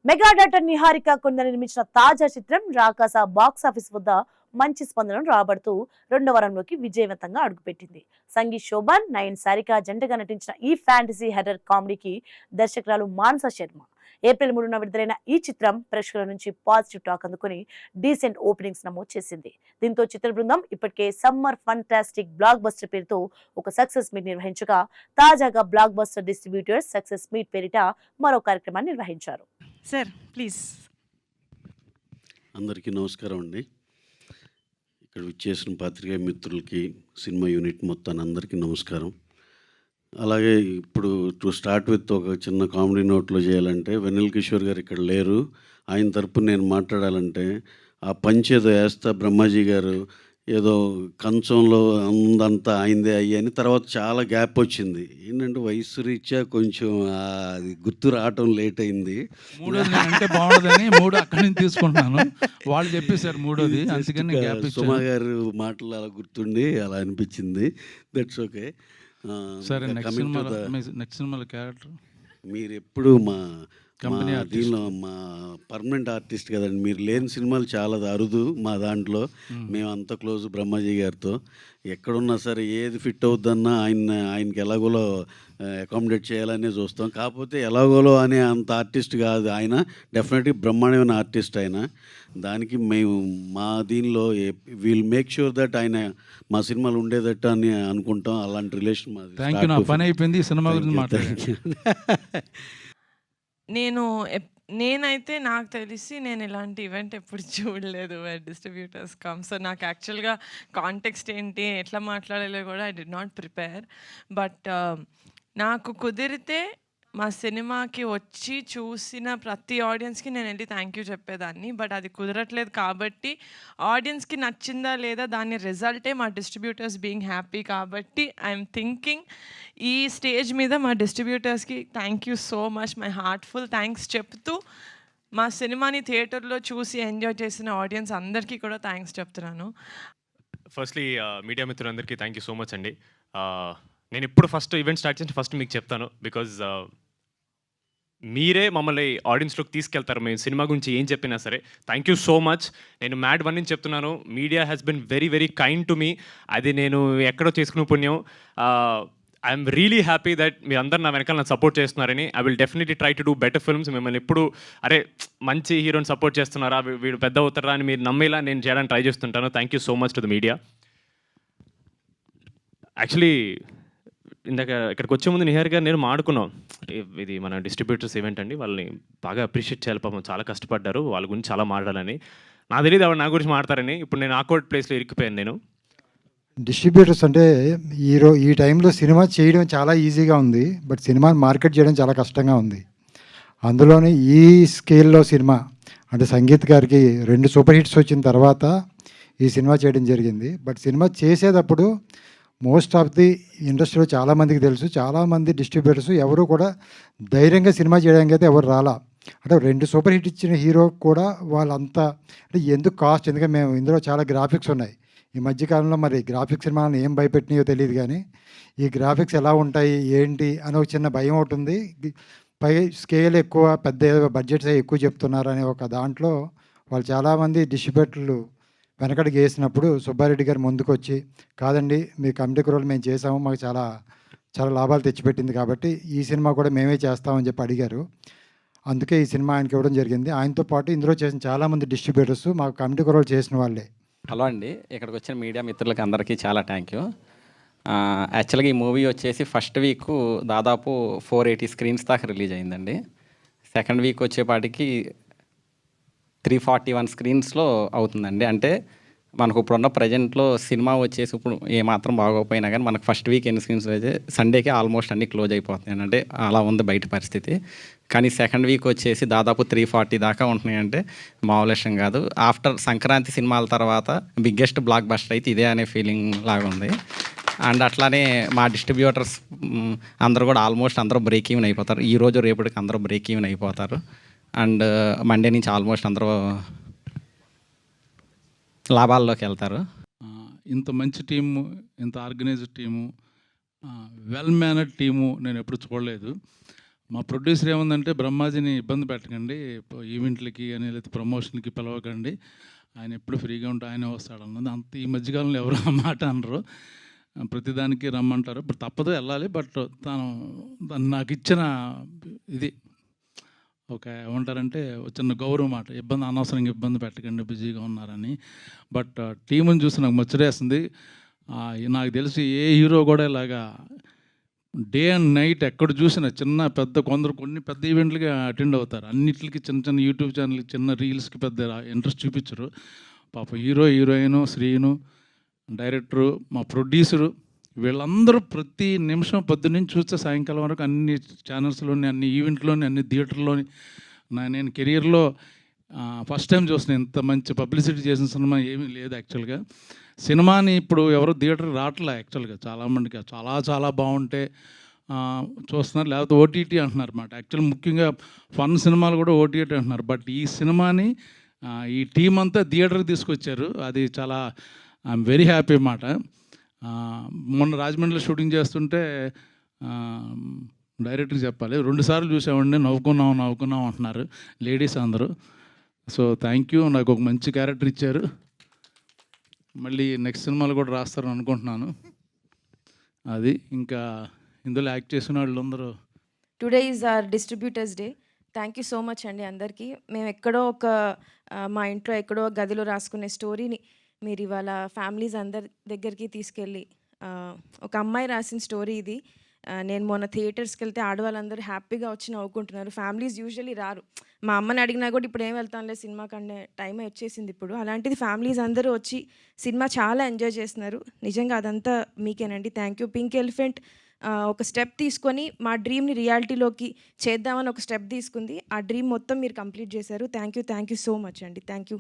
Mega daughter Niharika కొండ నిర్మించిన తాజా చిత్రం రాకాస బాక్స్ ఆఫీస్ వద్ద మంచి స్పందనను రాబడుతూ రెండో వారంలోకి విజయవంతంగా అడుగుపెట్టింది. సంగీత్ శోభన్, నయన్ సారిక జంటగా నటించిన ఈ ఫ్యాంటసీ హెర్రర్ కామెడీకి దర్శకురాలు మానస శర్మ. ఏప్రిల్ 3న విడుదలైన ఈ చిత్రం ప్రేక్షకుల నుంచి పాజిటివ్ టాక్ అందుకుని డీసెంట్ ఓపెనింగ్స్ నమోదు చేసింది. దీంతో చిత్ర బృందం ఇప్పటికే సమ్మర్ ఫంటాస్టిక్ బ్లాక్ బస్టర్ పేరుతో ఒక సక్సెస్ మీట్ నిర్వహించగా, తాజాగా block buster distributors success meet పేరిట మరో కార్యక్రమాన్ని నిర్వహించారు. Sir please. అందరికీ నమస్కారం అండి. ఇక్కడ విచ్చేసిన పాత్రికేయ మిత్రులకి, సినిమా యూనిట్ మొత్తాన్ని అందరికీ నమస్కారం. అలాగే ఇప్పుడు టు స్టార్ట్ విత్ ఒక చిన్న కామెడీ నోట్లో చేయాలంటే, వెన్నెల కిషోర్ గారు ఇక్కడ లేరు. ఆయన తరపున నేను మాట్లాడాలంటే, ఆ పంచ్ ఏదో వేస్తా బ్రహ్మాజీ గారు ఏదో కంచంలో ఉందంతా అయిందే అయ్యని తర్వాత చాలా గ్యాప్ వచ్చింది. ఏంటంటే వయసు రీత్యా కొంచెం అది గుర్తు రావటం లేట్ అయింది. మూడోది అంటే బాగుండదని మూడు అక్కడి నుంచి తీసుకుంటున్నాను. వాళ్ళు చెప్పేశారు మూడోది, అందుకని గ్యాప్ ఇచ్చాను. సుమా గారు మాటలు అలా గుర్తుండి అలా అనిపించింది. That's okay. సరే, నెక్స్ట్ సినిమాలో క్యారెక్టర్ మీరు ఎప్పుడు మా దీనిలో మా పర్మనెంట్ ఆర్టిస్ట్ కదండి. మీరు లేని సినిమాలు చాలా అరుదు మా దాంట్లో. మేము అంత క్లోజ్ బ్రహ్మాజీ గారితో. ఎక్కడున్నా సరే ఏది ఫిట్ అవుద్దన్నా ఆయనకి ఎలాగోలో అకామిడేట్ చేయాలనే చూస్తాం. కాకపోతే ఎలాగోలో అనే అంత ఆర్టిస్ట్ కాదు ఆయన. డెఫినెట్గా బ్రహ్మాండమైన ఆర్టిస్ట్ ఆయన. దానికి మేము మా దీనిలో విల్ మేక్ షూర్ దట్ ఆయన మా సినిమాలు ఉండేదట్టు అని అనుకుంటాం. అలాంటి రిలేషన్ మాది. Thank you. నా పని అయిపోయింది. సినిమా గురించి మాట్లాడాను. నేనైతే నాకు తెలిసి నేను ఇలాంటి ఈవెంట్ ఎప్పుడు చూడలేదు, డిస్ట్రిబ్యూటర్స్ కమ్. సో నాకు యాక్చువల్గా కాంటెక్స్ట్ ఏంటి, ఎట్లా మాట్లాడాలో కూడా I did not prepare. But నాకు కుదిరితే మా సినిమాకి వచ్చి చూసిన ప్రతి ఆడియన్స్కి నేను వెళ్ళి థ్యాంక్ యూ చెప్పేదాన్ని. బట్ అది కుదరట్లేదు కాబట్టి ఆడియన్స్కి నచ్చిందా లేదా దాని రిజల్టే మా డిస్ట్రిబ్యూటర్స్ బీయింగ్ హ్యాపీ. కాబట్టి ఐఎమ్ థింకింగ్ ఈ స్టేజ్ మీద మా డిస్ట్రిబ్యూటర్స్కి thank you so much, my heartful thanks చెప్తూ మా సినిమాని థియేటర్లో చూసి ఎంజాయ్ చేసిన ఆడియన్స్ అందరికీ కూడా థ్యాంక్స్ చెప్తున్నాను. ఫస్ట్లీ మీడియా మిత్రులందరికీ థ్యాంక్ యూ సో మచ్ అండి. నేను ఇప్పుడు ఫస్ట్ ఈవెంట్ స్టార్ట్ చేసి ఫస్ట్ మీకు చెప్తాను, బికాజ్ మీరే మమ్మల్ని ఆడియన్స్లోకి తీసుకెళ్తారు. మేము సినిమా గురించి ఏం చెప్పినా సరే. Thank you so much. నేను మ్యాడ్ వన్ నుంచి చెప్తున్నాను, media has been very very kind to me. అది నేను ఎక్కడో చేసుకునే పుణ్యం. ఐఎమ్ రియలీ హ్యాపీ దట్ మీ అందరు నా వెనకాల నన్ను సపోర్ట్ చేస్తున్నారని. I will definitely try to do better films. మిమ్మల్ని ఎప్పుడు అరే మంచి హీరోని సపోర్ట్ చేస్తున్నారా, వీడు పెద్ద అవుతారా అని మీరు నమ్మేలా నేను చేయడానికి ట్రై చేస్తుంటాను. Thank you so much to the media. Actually ఇందాక ఇక్కడికి వచ్చే ముందు నిహార్ గారు నేను మాడుకున్నాం, ఇది మన డిస్ట్రిబ్యూటర్స్ ఈవెంట్ అండి, వాళ్ళని బాగా అప్రిషియేట్ చేయాలి, పాపం చాలా కష్టపడ్డారు, వాళ్ళ గురించి చాలా మాట్లాడాలని. నాకు తెలియదు ఆవిడ నా గురించి మాట్లాడతారని. ఇప్పుడు నేను ఆక్వర్డ్ ప్లేస్లో ఇరికిపోయాను. నేను డిస్ట్రిబ్యూటర్స్ అంటే ఈ టైంలో సినిమా చేయడం చాలా ఈజీగా ఉంది, బట్ సినిమాని మార్కెట్ చేయడం చాలా కష్టంగా ఉంది. అందులోనే ఈ స్కేల్లో సినిమా అంటే సంగీత్ గారికి 2 సూపర్ హిట్స్ వచ్చిన తర్వాత ఈ సినిమా చేయడం జరిగింది. బట్ సినిమా చేసేటప్పుడు మోస్ట్ ఆఫ్ ది ఇండస్ట్రీలో చాలామందికి తెలుసు, చాలామంది డిస్ట్రిబ్యూటర్స్ ఎవరు కూడా ధైర్యంగా సినిమా చేయడానికి అయితే ఎవరు రాలా. అంటే 2 సూపర్ హిట్ ఇచ్చిన హీరో కూడా వాళ్ళంతా అంటే ఎందుకు కాస్ట్, ఎందుకంటే మేము ఇందులో చాలా గ్రాఫిక్స్ ఉన్నాయి. ఈ మధ్యకాలంలో మరి గ్రాఫిక్స్ సినిమాలను ఏం భయపెట్టినాయో తెలియదు, కానీ ఈ గ్రాఫిక్స్ ఎలా ఉంటాయి ఏంటి అని ఒక చిన్న భయం ఉంటుంది. పై స్కేల్ ఎక్కువ, పెద్ద బడ్జెట్స్ ఎక్కువ చెప్తున్నారు అనే ఒక దాంట్లో వాళ్ళు చాలామంది డిస్ట్రిబ్యూటర్లు వెనకడికి వేసినప్పుడు సుబ్బారెడ్డి గారు ముందుకు వచ్చి, కాదండి మీ కమిటీ కుర్రలు మేము చేసాము, మాకు చాలా చాలా లాభాలు తెచ్చిపెట్టింది, కాబట్టి ఈ సినిమా కూడా మేమే చేస్తామని చెప్పి అడిగారు. అందుకే ఈ సినిమా ఆయనకి ఇవ్వడం జరిగింది. ఆయనతో పాటు ఇందులో చేసిన చాలామంది డిస్ట్రిబ్యూటర్స్ మాకు కమిటీ కుర్రలు చేసిన వాళ్ళే. హలో అండి, ఇక్కడికి వచ్చిన మీడియా మిత్రులకి అందరికీ చాలా థ్యాంక్ యూ. యాక్చువల్గా ఈ మూవీ వచ్చేసి ఫస్ట్ వీక్ దాదాపు 480 స్క్రీన్స్ దాకా రిలీజ్ అయిందండి. సెకండ్ వీక్ వచ్చేపాటికి 341 స్క్రీన్స్లో అవుతుందండి. అంటే మనకు ఇప్పుడున్న ప్రజెంట్లో సినిమా వచ్చేసి ఇప్పుడు ఏమాత్రం బాగోకపోయినా కానీ మనకు ఫస్ట్ వీక్ ఎన్ని స్క్రీన్స్ అయితే సండేకి ఆల్మోస్ట్ అన్నీ క్లోజ్ అయిపోతున్నాయి. అంటే అలా ఉంది బయట పరిస్థితి. కానీ సెకండ్ వీక్ వచ్చేసి దాదాపు 340 దాకా ఉంటున్నాయంటే మామూలు విషయం కాదు. ఆఫ్టర్ సంక్రాంతి సినిమాల తర్వాత బిగ్గెస్ట్ బ్లాక్ బస్టర్ అయితే ఇదే అనే ఫీలింగ్ లాగా ఉంది. అండ్ అట్లానే మా డిస్ట్రిబ్యూటర్స్ అందరూ కూడా ఆల్మోస్ట్ అందరూ బ్రేక్ ఈవెన్ అయిపోతారు. ఈరోజు రేపటికి అందరూ బ్రేక్ ఈవెన్ అయిపోతారు. అండ్ మండే నుంచి ఆల్మోస్ట్ అందరూ లాభాల్లోకి వెళ్తారు. ఇంత మంచి టీము, ఇంత organised team, well mannered team నేను ఎప్పుడు చూడలేదు. మా ప్రొడ్యూసర్ ఏముందంటే బ్రహ్మాజీని ఇబ్బంది పెట్టకండి, ఈవెంట్లకి అని లేకపోతే ప్రమోషన్కి పిలవకండి, ఆయన ఎప్పుడు ఫ్రీగా ఉంటే ఆయనే వస్తాడు అన్నది. అంత ఈ మధ్యకాలంలో ఎవరు ఆ మాట అనరు, ప్రతిదానికి రమ్మంటారు. ఇప్పుడు తప్పదు వెళ్ళాలి. బట్ తను నాకు ఇచ్చిన ఇది ఒక ఏమంటారంటే చిన్న గౌరవం మాట, అనవసరంగా ఇబ్బంది పెట్టకండి బిజీగా ఉన్నారని. బట్ టీముని చూసి నాకు ముచ్చటేస్తుంది. నాకు తెలిసి ఏ హీరో కూడా ఇలాగా డే అండ్ నైట్ ఎక్కడ చూసినా చిన్న పెద్ద కొన్ని పెద్ద ఈవెంట్లకి అటెండ్ అవుతారు, అన్నిటికి చిన్న చిన్న యూట్యూబ్ ఛానల్కి చిన్న రీల్స్కి పెద్ద ఇంట్రెస్ట్ చూపించరు. పాప హీరోయిన్, శ్రీను, డైరెక్టరు, మా ప్రొడ్యూసరు, వీళ్ళందరూ ప్రతి నిమిషం పొద్దున్నుంచి చూస్తే సాయంకాలం వరకు అన్ని ఛానల్స్లోని, అన్ని ఈవెంట్లోని, అన్ని థియేటర్లోని నేను కెరియర్లో ఫస్ట్ టైం చూసిన ఇంత మంచి పబ్లిసిటీ చేసిన సినిమా ఏమీ లేదు యాక్చువల్గా. సినిమాని ఇప్పుడు ఎవరు థియేటర్ రావట్లే యాక్చువల్గా, చాలామందికి చాలా బాగుంటే చూస్తున్నారు, లేకపోతే ఓటీటీ అంటున్నారు అన్నమాట. యాక్చువల్ ముఖ్యంగా ఫన్ సినిమాలు కూడా ఓటీటీ అంటున్నారు. బట్ ఈ సినిమాని ఈ టీం అంతా థియేటర్కి తీసుకొచ్చారు, అది చాలా ఐఎమ్ వెరీ హ్యాపీ అన్నమాట. మొన్న రాజమండ్రిలో షూటింగ్ చేస్తుంటే డైరెక్టర్కి చెప్పాలి, 2 సార్లు చూసామండి, నవ్వుకున్నాం అంటున్నారు లేడీస్ అందరూ. సో థ్యాంక్ యూ, నాకు ఒక మంచి క్యారెక్టర్ ఇచ్చారు. మళ్ళీ నెక్స్ట్ సినిమాలు కూడా రాస్తారని అనుకుంటున్నాను. అది ఇంకా ఇందులో యాక్ట్ చేసిన వాళ్ళందరూ. Today is our distributors day. Thank you so much అండి అందరికీ. మేము ఎక్కడో మా ఇంట్లో ఎక్కడో గదిలో రాసుకునే స్టోరీని మీరు ఇవాళ ఫ్యామిలీస్ అందరి దగ్గరికి తీసుకెళ్ళి, ఒక అమ్మాయి రాసిన స్టోరీ ఇది. నేను మొన్న థియేటర్స్కి వెళ్తే ఆడవాళ్ళందరూ హ్యాపీగా వచ్చి నవ్వుకుంటున్నారు. ఫ్యామిలీస్ యూజువల్లీ రారు. మా అమ్మని అడిగినా కూడా ఇప్పుడు ఏం వెళ్తానులే సినిమాకి అనే టైం వచ్చేసింది ఇప్పుడు. అలాంటిది ఫ్యామిలీస్ అందరూ వచ్చి సినిమా చాలా ఎంజాయ్ చేస్తున్నారు. నిజంగా అదంతా మీకేనండి. Thank you. పింక్ ఎలిఫెంట్ ఒక స్టెప్ తీసుకొని మా డ్రీమ్ని రియాలిటీలోకి చేద్దామని ఒక స్టెప్ తీసుకుంది. ఆ డ్రీమ్ మొత్తం మీరు కంప్లీట్ చేశారు. థ్యాంక్ యూ సో మచ్ అండి. Thank you.